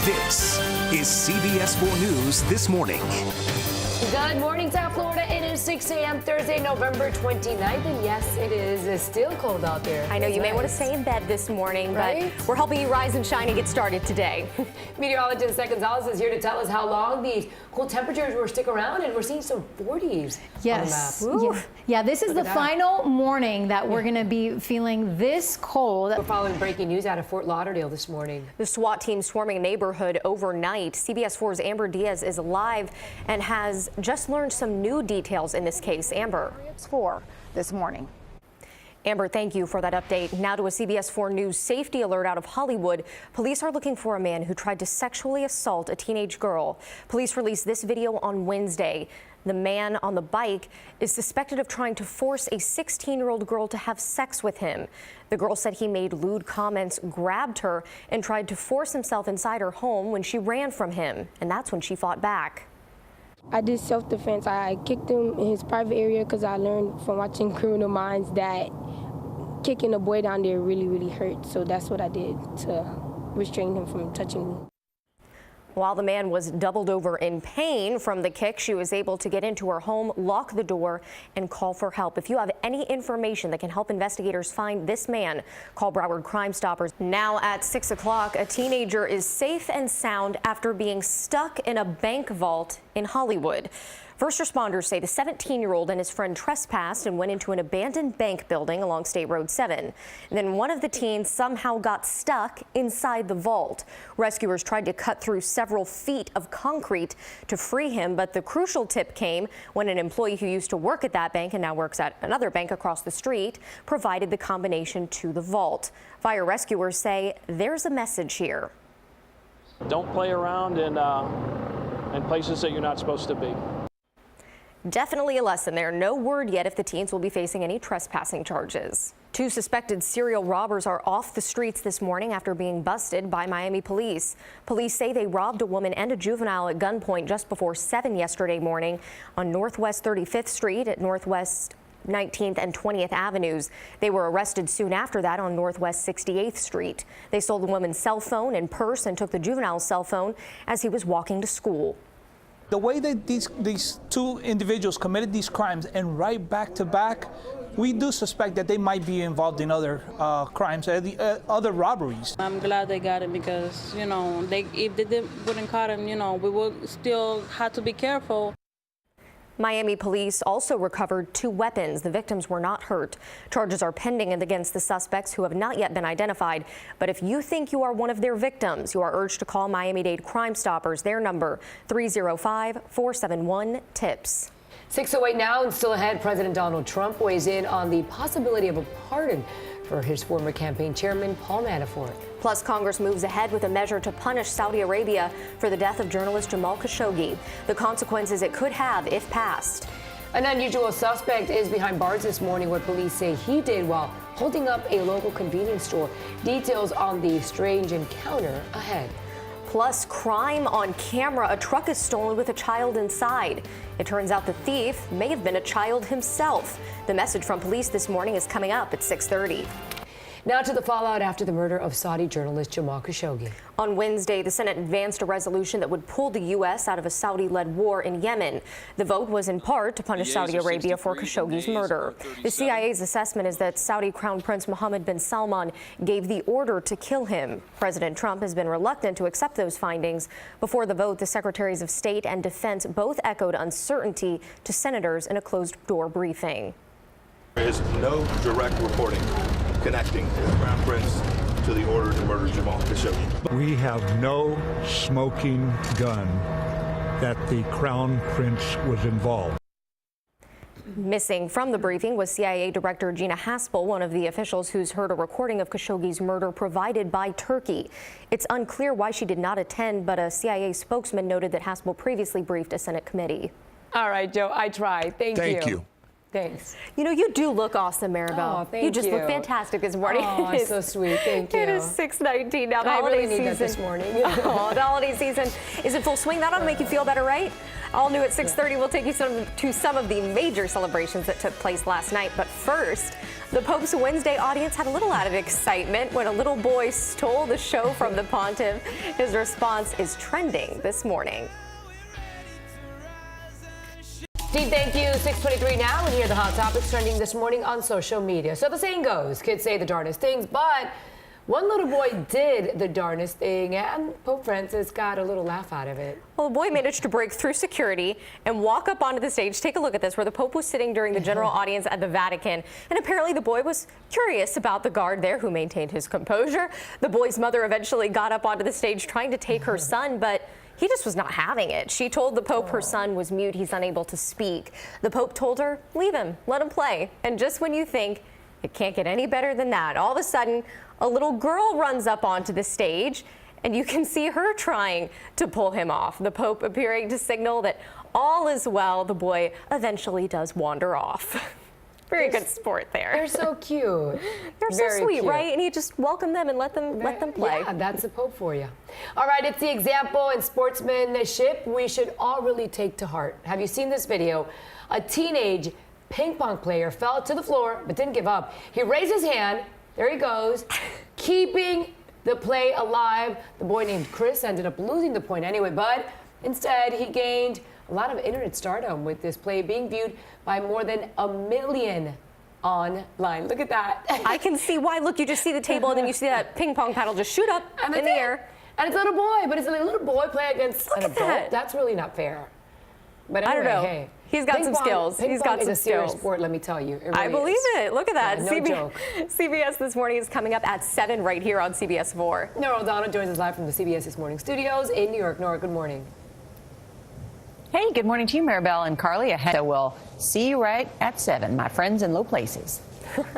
This is CBS 4 News This Morning. Good morning, South Florida. It is 6 a.m. Thursday, November 29th. And yes, it is. It's still cold out there. I know you may want to stay in bed this morning, right? But we're helping you rise and shine and get started today. Meteorologist Zach Gonzalez is here to tell us how long these cool temperatures will stick around, and we're seeing some 40s yes. on the map. Yeah, this is the final morning that we're going to be feeling this cold. We're following breaking news out of Fort Lauderdale this morning. The SWAT team swarming a neighborhood overnight. CBS 4's Amber Diaz is live and has just learned some new details in this case. Amber. It's 4 this morning. Amber, thank you for that update. Now to a CBS 4 News safety alert out of Hollywood. Police are looking for a man who tried to sexually assault a teenage girl. Police released this video on Wednesday. The man on the bike is suspected of trying to force a 16-year-old girl to have sex with him. The girl said he made lewd comments, grabbed her, and tried to force himself inside her home when she ran from him. And that's when she fought back. I did self-defense. I kicked him in his private area because I learned from watching Criminal Minds that kicking a boy down there really, really hurt. So that's what I did to restrain him from touching me. While the man was doubled over in pain from the kick, she was able to get into her home, lock the door, and call for help. If you have any information that can help investigators find this man, call Broward Crime Stoppers. Now at 6 o'clock, a teenager is safe and sound after being stuck in a bank vault in Hollywood. First responders say the 17-year-old and his friend trespassed and went into an abandoned bank building along State Road 7. And then one of the teens somehow got stuck inside the vault. Rescuers tried to cut through several feet of concrete to free him, but the crucial tip came when an employee who used to work at that bank and now works at another bank across the street provided the combination to the vault. Fire rescuers say there's a message here. Don't play around in places that you're not supposed to be. Definitely a lesson there. No word yet if the teens will be facing any trespassing charges. 2 suspected serial robbers are off the streets this morning after being busted by Miami police. Police say they robbed a woman and a juvenile at gunpoint just before 7 yesterday morning on Northwest 35th Street at Northwest 19th and 20th Avenues. They were arrested soon after that on Northwest 68th Street. They stole the woman's cell phone and purse and took the juvenile's cell phone as he was walking to school. The way that these 2 individuals committed these crimes and right back to back, we do suspect that they might be involved in other crimes, other robberies. I'm glad they got him because, you know, if they wouldn't caught him, you know, we would still have to be careful. Miami police also recovered 2 weapons. The victims were not hurt. Charges are pending against the suspects who have not yet been identified. But if you think you are one of their victims, you are urged to call Miami-Dade Crime Stoppers. Their number, 305-471-TIPS. 6:08 now, and still ahead, President Donald Trump weighs in on the possibility of a pardon for his former campaign chairman, Paul Manafort. Plus, Congress moves ahead with a measure to punish Saudi Arabia for the death of journalist Jamal Khashoggi. The consequences it could have if passed. An unusual suspect is behind bars this morning, what police say he did while holding up a local convenience store. Details on the strange encounter ahead. Plus, crime on camera. A truck is stolen with a child inside. It turns out the thief may have been a child himself. The message from police this morning is coming up at 6:30. Now to the fallout after the murder of Saudi journalist Jamal Khashoggi. On Wednesday, the Senate advanced a resolution that would pull the U.S. out of a Saudi-led war in Yemen. The vote was in part to punish Saudi Arabia for Khashoggi's murder. The CIA's assessment is that Saudi Crown Prince Mohammed bin Salman gave the order to kill him. President Trump has been reluctant to accept those findings. Before the vote, the Secretaries of State and Defense both echoed uncertainty to senators in a closed-door briefing. There is no direct reporting connecting the Crown Prince to the order to murder Jamal Khashoggi. We have no smoking gun that the Crown Prince was involved. Missing from the briefing was CIA Director Gina Haspel, one of the officials who's heard a recording of Khashoggi's murder provided by Turkey. It's unclear why she did not attend, but a CIA spokesman noted that Haspel previously briefed a Senate committee. All right, Joe, I tried. Thank you. Thanks. You know, you do look awesome, Maribel. Oh, thank you. You just look fantastic this morning. Oh, it's so sweet. Thank you. It is 6:19 now. The I holiday really need season. that this morning. Oh, the holiday season is in full swing. That'll make you feel better, right? All new at 6:30. We'll take you to some of the major celebrations that took place last night. But first, The Pope's Wednesday audience had a little added excitement when a little boy stole the show from the pontiff. His response is trending this morning. Steve, thank you. 6:23 now, and here are the hot topics trending this morning on social media. So the saying goes, kids say the darndest things, but one little boy did the darndest thing, and Pope Francis got a little laugh out of it. Well, the boy managed to break through security and walk up onto the stage. Take a look at this, where the Pope was sitting during the general audience at the Vatican. And apparently the boy was curious about the guard there, who maintained his composure. The boy's mother eventually got up onto the stage trying to take her son, but he just was not having it. She told the Pope her son was mute. He's unable to speak. The Pope told her, leave him, let him play. And just when you think it can't get any better than that, all of a sudden, a little girl runs up onto the stage, and you can see her trying to pull him off. The Pope appearing to signal that all is well. The boy eventually does wander off. Very good sport there. They're so cute. They're so sweet, right? And you just welcome them and let them play. Yeah, that's the Pope for you. All right, it's the example in sportsmanship we should all really take to heart. Have you seen this video? A teenage ping pong player fell to the floor but didn't give up. He raised his hand. There he goes, keeping the play alive. The boy named Chris ended up losing the point anyway, but instead he gained a lot of internet stardom with this play being viewed by more than 1 million online. Look at that. I can see why. Look, you just see the table and then you see that ping pong paddle just shoot up in the air. And it's a little boy, but it's a little boy playing against an adult. That. That's really not fair. But anyway, I don't know. Hey, he's got some skills. He's got some serious sport, let me tell you. It really I believe it. Look at that. Yeah, no joke. CBS This Morning is coming up at 7 right here on CBS 4. Nora O'Donnell joins us live from the CBS This Morning studios in New York. Nora, good morning. Hey, good morning to you, Maribel and Carly. Ahead, so we'll see you right at 7, my friends in low places.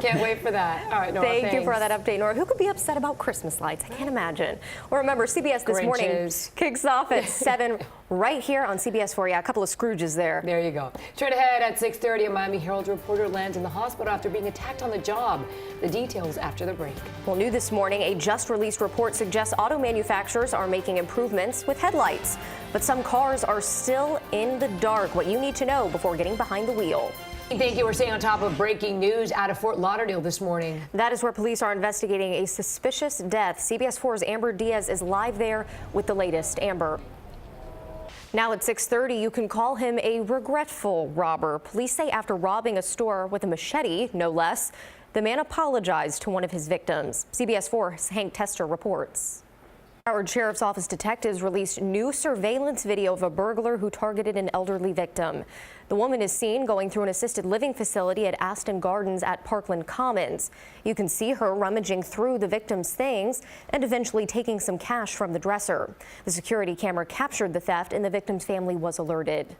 Can't wait for that. All right, Nora, Thank you for that update, Nora. Who could be upset about Christmas lights? I can't imagine. Well, remember, CBS This Morning kicks off at 7 right here on CBS 4. Yeah, a couple of Scrooges there. There you go. Straight ahead at 6:30, a Miami Herald reporter lands in the hospital after being attacked on the job. The details after the break. Well, new this morning, a just-released report suggests auto manufacturers are making improvements with headlights. But some cars are still in the dark. What you need to know before getting behind the wheel. Thank you. We're staying on top of breaking news out of Fort Lauderdale this morning. That is where police are investigating a suspicious death. CBS 4's Amber Diaz is live there with the latest. Amber. Now at 6:30, you can call him a regretful robber. Police say after robbing a store with a machete, no less, the man apologized to one of his victims. CBS 4's Hank Tester reports. Howard Sheriff's Office detectives released new surveillance video of a burglar who targeted an elderly victim. The woman is seen going through an assisted living facility at Aston Gardens at Parkland Commons. You can see her rummaging through the victim's things and eventually taking some cash from the dresser. The security camera captured the theft and the victim's family was alerted.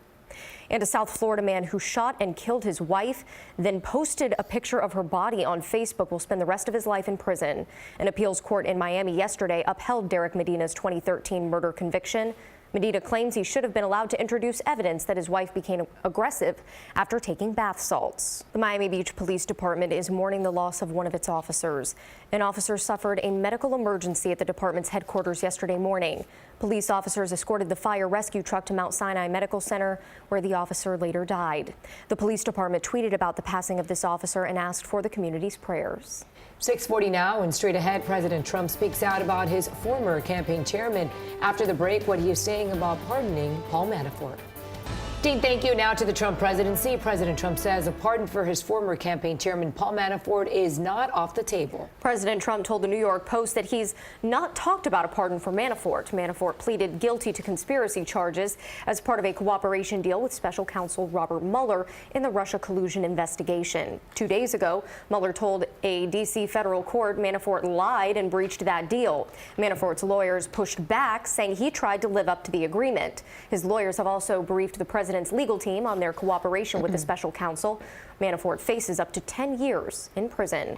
And a South Florida man who shot and killed his wife, then posted a picture of her body on Facebook, will spend the rest of his life in prison. An appeals court in Miami yesterday upheld Derek Medina's 2013 murder conviction. Medina claims he should have been allowed to introduce evidence that his wife became aggressive after taking bath salts. The Miami Beach Police Department is mourning the loss of one of its officers. An officer suffered a medical emergency at the department's headquarters yesterday morning. Police officers escorted the fire rescue truck to Mount Sinai Medical Center, where the officer later died. The police department tweeted about the passing of this officer and asked for the community's prayers. 6:40 now, and straight ahead, President Trump speaks out about his former campaign chairman. After the break, what he is saying about pardoning Paul Manafort. Dean, thank you. Now to the Trump presidency. President Trump says a pardon for his former campaign chairman, Paul Manafort, is not off the table. President Trump told the New York Post that he's not talked about a pardon for Manafort. Manafort pleaded guilty to conspiracy charges as part of a cooperation deal with special counsel Robert Mueller in the Russia collusion investigation. 2 days ago, Mueller told a D.C. federal court Manafort lied and breached that deal. Manafort's lawyers pushed back, saying he tried to live up to the agreement. His lawyers have also briefed the president's legal team on their cooperation with the special counsel. Manafort faces up to 10 years in prison.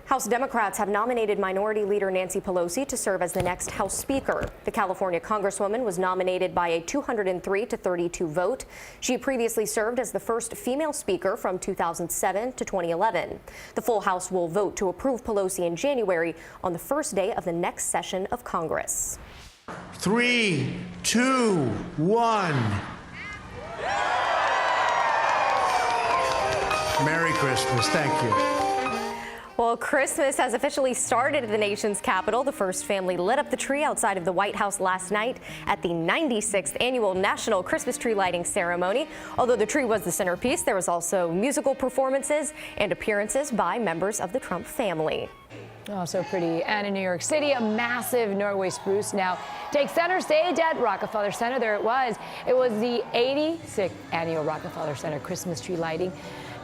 House Democrats have nominated Minority Leader Nancy Pelosi to serve as the next House Speaker. The California Congresswoman was nominated by a 203-32 vote. She previously served as the first female Speaker from 2007 to 2011. The full House will vote to approve Pelosi in January on the first day of the next session of Congress. 3, 2, 1. Merry Christmas. Thank you. Well, Christmas has officially started at the nation's capital. The first family lit up the tree outside of the White House last night at the 96th annual National Christmas Tree Lighting Ceremony. Although the tree was the centerpiece, there was also musical performances and appearances by members of the Trump family. Oh, so pretty. And in New York City, a massive Norway spruce now takes center stage at Rockefeller Center. There it was. It was the 86th annual Rockefeller Center Christmas tree lighting.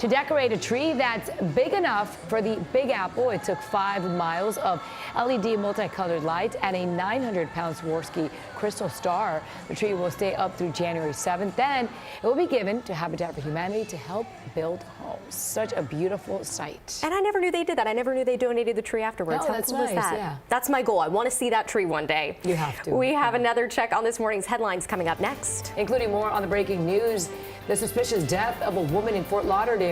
To decorate a tree that's big enough for the Big Apple, it took 5 miles of LED multicolored lights and a 900-pound Swarovski crystal star. The tree will stay up through January 7th. Then it will be given to Habitat for Humanity to help build homes. Such a beautiful sight. And I never knew they did that. I never knew they donated the tree afterwards. Oh, How that's cool is nice, that? yeah. That's my goal. I want to see that tree one day. You have to. We have another check on this morning's headlines coming up next. Including more on the breaking news, the suspicious death of a woman in Fort Lauderdale.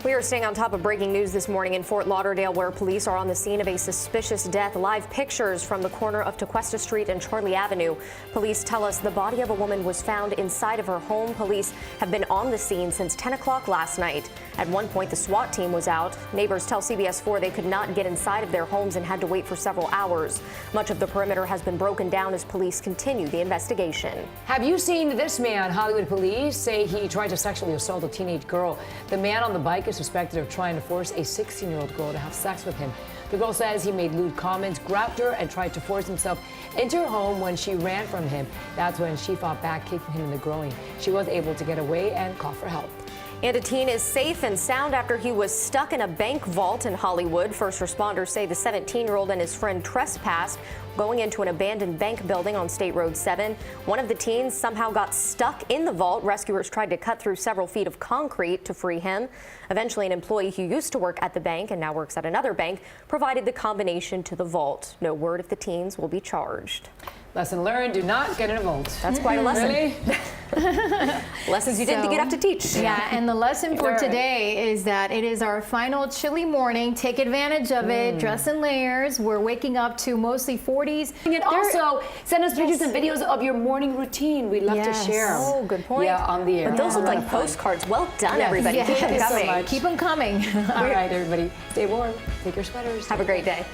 We are staying on top of breaking news this morning in Fort Lauderdale, where police are on the scene of a suspicious death. Live pictures from the corner of Tequesta Street and Charlie Avenue. Police tell us the body of a woman was found inside of her home. Police have been on the scene since 10 o'clock last night. At one point, the SWAT team was out. Neighbors tell CBS 4 they could not get inside of their homes and had to wait for several hours. Much of the perimeter has been broken down as police continue the investigation. Have you seen this man? Hollywood police say he tried to sexually assault a teenage girl. The man on the bike is suspected of trying to force a 16-year-old girl to have sex with him. The girl says he made lewd comments, grabbed her, and tried to force himself into her home when she ran from him. That's when she fought back, kicking him in the groin. She was able to get away and call for help. And a teen is safe and sound after he was stuck in a bank vault in Hollywood. First responders say the 17-year-old and his friend trespassed going into an abandoned bank building on State Road 7. One of the teens somehow got stuck in the vault. Rescuers tried to cut through several feet of concrete to free him. Eventually, an employee who used to work at the bank and now works at another bank provided the combination to the vault. No word if the teens will be charged. Lesson learned, do not get in a vault. That's quite a lesson. Really? Lessons you didn't get up to teach. Yeah, and the lesson for today is that it is our final chilly morning. Take advantage of it. Dress in layers. We're waking up to mostly 40s. And also, send us pictures and videos of your morning routine. We'd love to share them. Oh, good point. Yeah, on the air. But those look like postcards. Well done, everybody. Yes. Keep them coming. So much. Keep them coming. All right, everybody, stay warm. Take your sweaters. Have a great day.